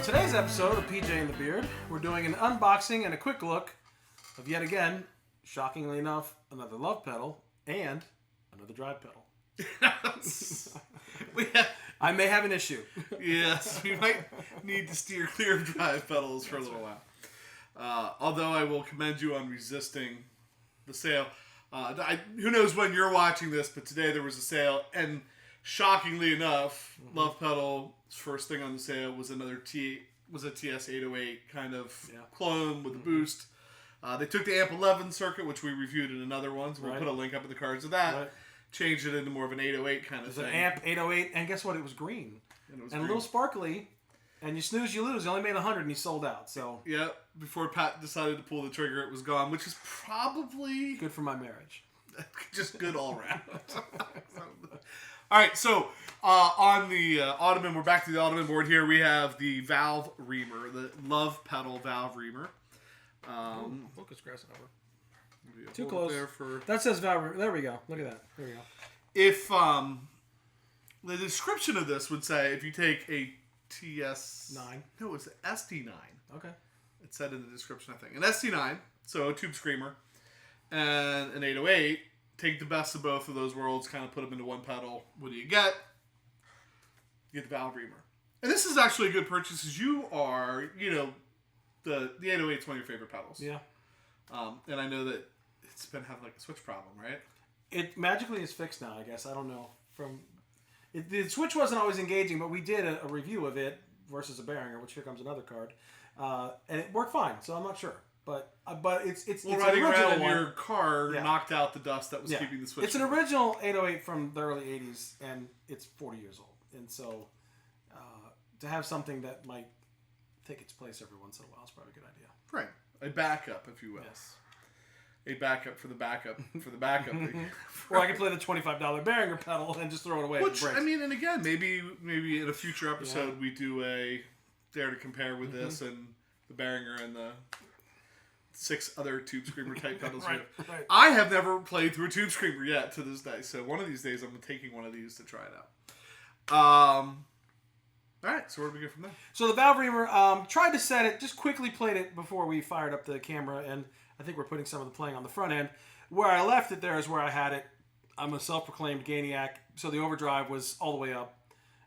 today's episode of PJ and the Beard, we're doing an unboxing and a quick look of yet again, shockingly enough, another love pedal and another drive pedal. I may have an issue. Yes, we might need to steer clear of drive pedals for a little while. Although I will commend you on resisting the sale. Who knows when you're watching this, but today there was a sale, and shockingly enough, Lovepedal's first thing on the sale was a TS808 kind of clone with a boost. They took the Amp 11 circuit, which we reviewed in another one, so we'll put a link up in the cards of that. Right. Changed it into more of an 808 kind of thing. It was an Amp 808, and guess what? It was green. And a little sparkly, and you snooze, you lose. You only made 100, and you sold out. So yeah, before Pat decided to pull the trigger, it was gone, which is probably good for my marriage. Just good all around. All right, so on the Ottoman, we're back to the Ottoman board here. We have the Valve Reamer, the Lovepedal Valve Reamer. Focus grassing over. Too close. That says Valve. There we go. Look at that. There we go. If the description of this would say, if you take a TS9, no, it's an SD9. Okay. It said in the description, I think, an SD9, so a tube screamer, and an 808. Take the best of both of those worlds, kind of put them into one pedal. What do you get? You get the Valve Reamer. And this is actually a good purchase because you are, the 808 is one of your favorite pedals. Yeah. And I know that it's been having like a switch problem, right? It magically is fixed now, I guess. I don't know. The switch wasn't always engaging, but we did a review of it versus a Behringer, which here comes another card. And it worked fine, so I'm not sure. But it's riding an original around in one. your car knocked out the dust that was keeping the switch. It's an original 808 from the early 80s, and it's 40 years old. And so to have something that might take its place every once in a while is probably a good idea. Right. A backup, if you will. Yes. A backup for the backup for the backup. Or I could play the $25 Behringer pedal and just throw it away. Which, I mean, and again, maybe in a future episode Yeah. we do a Dare to compare with this and the Behringer and the 6 other Tube Screamer type pedals. Right. I have never played through a Tube Screamer yet to this day, so one of these days I'm taking one of these to try it out. Alright, so where do we go from there? So the Valve Reamer, tried to set it, just quickly played it before we fired up the camera, and I think we're putting some of the playing on the front end. Where I left it there is where I had it. I'm a self-proclaimed Gainiac, so the overdrive was all the way up.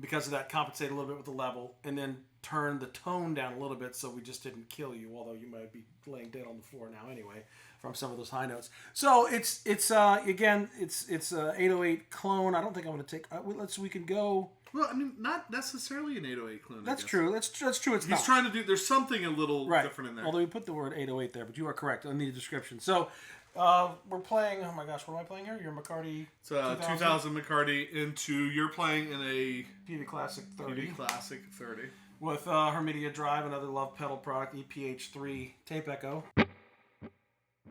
Because of that, compensated a little bit with the level, and then turned the tone down a little bit so we just didn't kill you, although you might be laying dead on the floor now anyway from some of those high notes. So it's 808 clone. I don't think I'm going to take. We can go. Well, I mean, not necessarily an 808 clone. That's true. That's true. It's He's not. trying to do. There's something a little Right. different in there. Although we put the word 808 there, but you are correct in the description. So we're playing. Oh my gosh, what am I playing here? Your McCarty. It's 2000 McCarty into. You're playing in a PV Classic 30 PV Classic 30 with Hermedia Drive, another Lovepedal product, EPH3 tape echo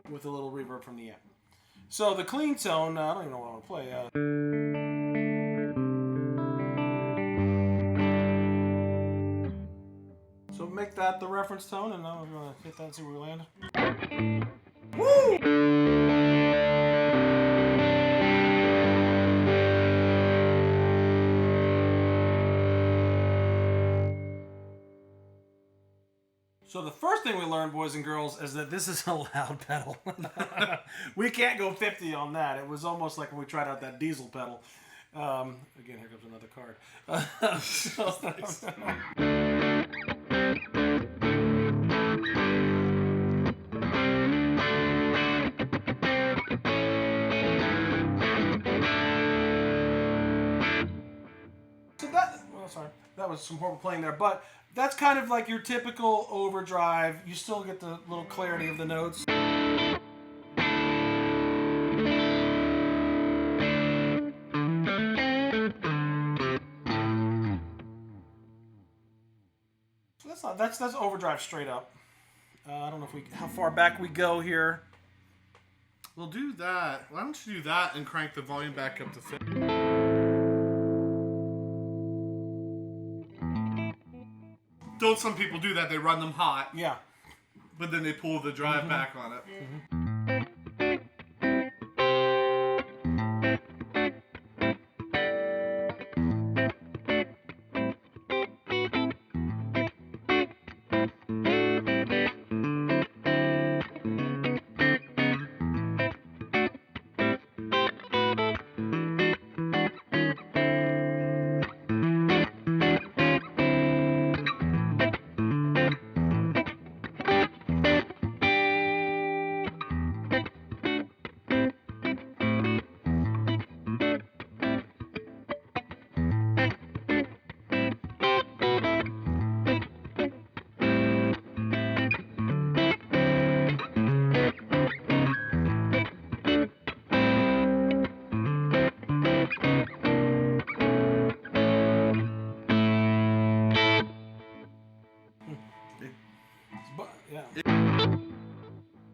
with a little reverb from the amp. So the clean tone. I don't even know what I want to play. So make that the reference tone, and now we're going to hit that and see where we land. Woo! So the first thing we learned, boys and girls, is that this is a loud pedal. We can't go 50 on that. It was almost like when we tried out that diesel pedal. Again, here comes another card. That was some horrible playing there, but that's kind of like your typical overdrive. You still get the little clarity of the notes. So that's overdrive straight up. I don't know how far back we go here. We'll do that. Why don't you do that and crank the volume back up to 50? Don't some people do that? They run them hot, Yeah. but then they pull the drive back on it.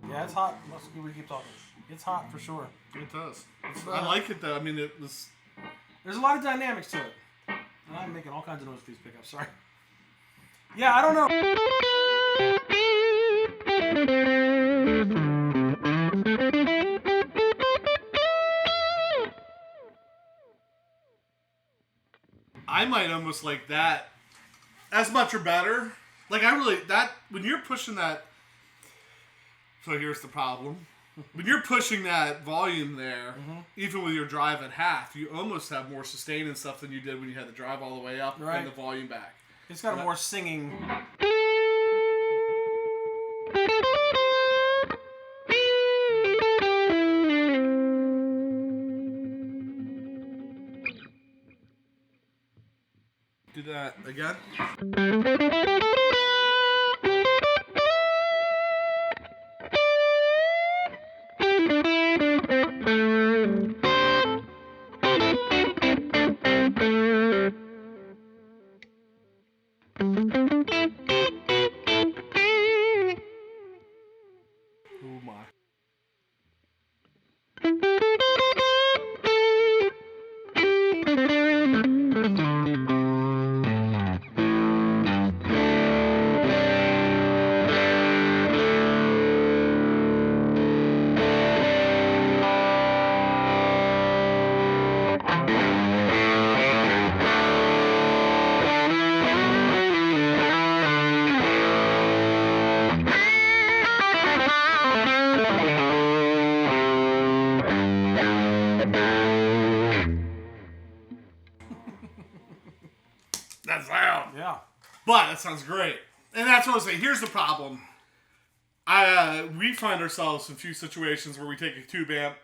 Yeah, it's hot. We keep talking. It's hot for sure. It does. I like it though. I mean, it was. There's a lot of dynamics to it. And I'm making all kinds of noise with these pickups. Sorry. Yeah, I don't know. I might almost like that as much or better. Like I really when you're pushing that. So here's the problem. When you're pushing that volume there, even with your drive at half, you almost have more sustain and stuff than you did when you had the drive all the way up and the volume back. It's got a more singing. Do that again. Oh my. That's loud. Yeah. But that sounds great. And that's what I was saying. Here's the problem. We find ourselves in a few situations where we take a tube amp,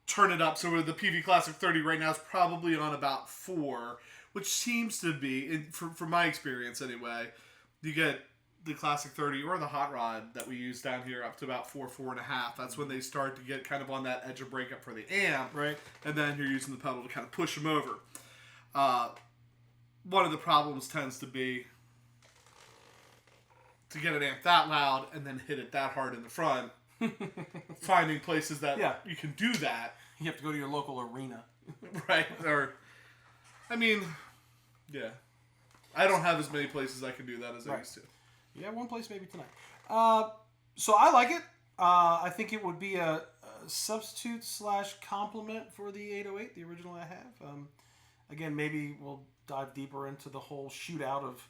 turn it up. So the PV Classic 30 right now is probably on about 4, which seems to be, from my experience anyway, you get the Classic 30 or the Hot Rod that we use down here up to about 4.5. That's when they start to get kind of on that edge of breakup for the amp. Right. And then you're using the pedal to kind of push them over. One of the problems tends to be to get an amp that loud and then hit it that hard in the front. Finding places that you can do that. You have to go to your local arena. Right. Or, I mean, yeah. I don't have as many places I can do that as I used to. Yeah, one place maybe tonight. So I like it. I think it would be a substitute / complement for the 808, the original I have. Again, maybe we'll dive deeper into the whole shootout of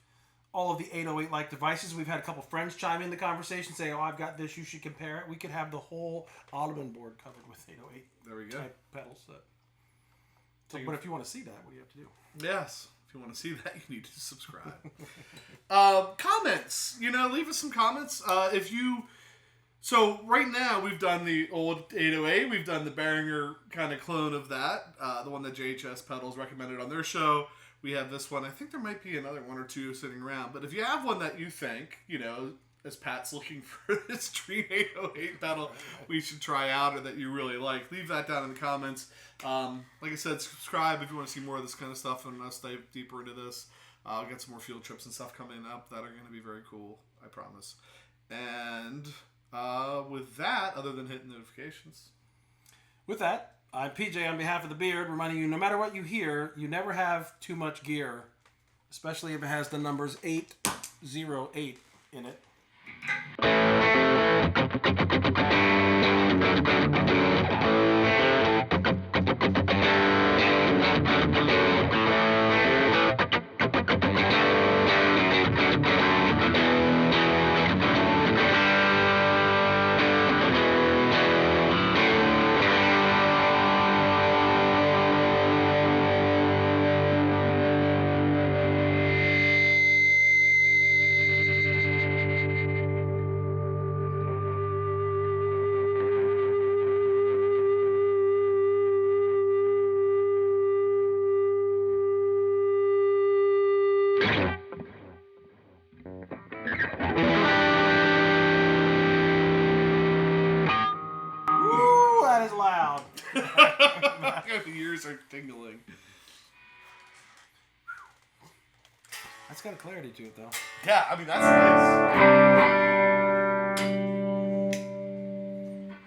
all of the 808-like devices. We've had a couple friends chime in the conversation saying, oh, I've got this, you should compare it. We could have the whole Ottoman board covered with 808 there we go. Type pedals. So, but if you want to see that, what do you have to do? Yes. If you want to see that, you need to subscribe. Comments. Leave us some comments. So right now we've done the old 808. We've done the Behringer kind of clone of that. The one that JHS Pedals recommended on their show. We have this one. I think there might be another one or two sitting around. But if you have one that you think, as Pat's looking for this Dream 808 pedal we should try out or that you really like, leave that down in the comments. Like I said, subscribe if you want to see more of this kind of stuff and us dive deeper into this. I'll get some more field trips and stuff coming up that are going to be very cool, I promise. And with that, other than hitting notifications. With that, I'm PJ on behalf of the Beard, reminding you, no matter what you hear, you never have too much gear, especially if it has the numbers 808 in it. Your ears are tingling. That's got a clarity to it, though. Yeah, I mean, that's nice.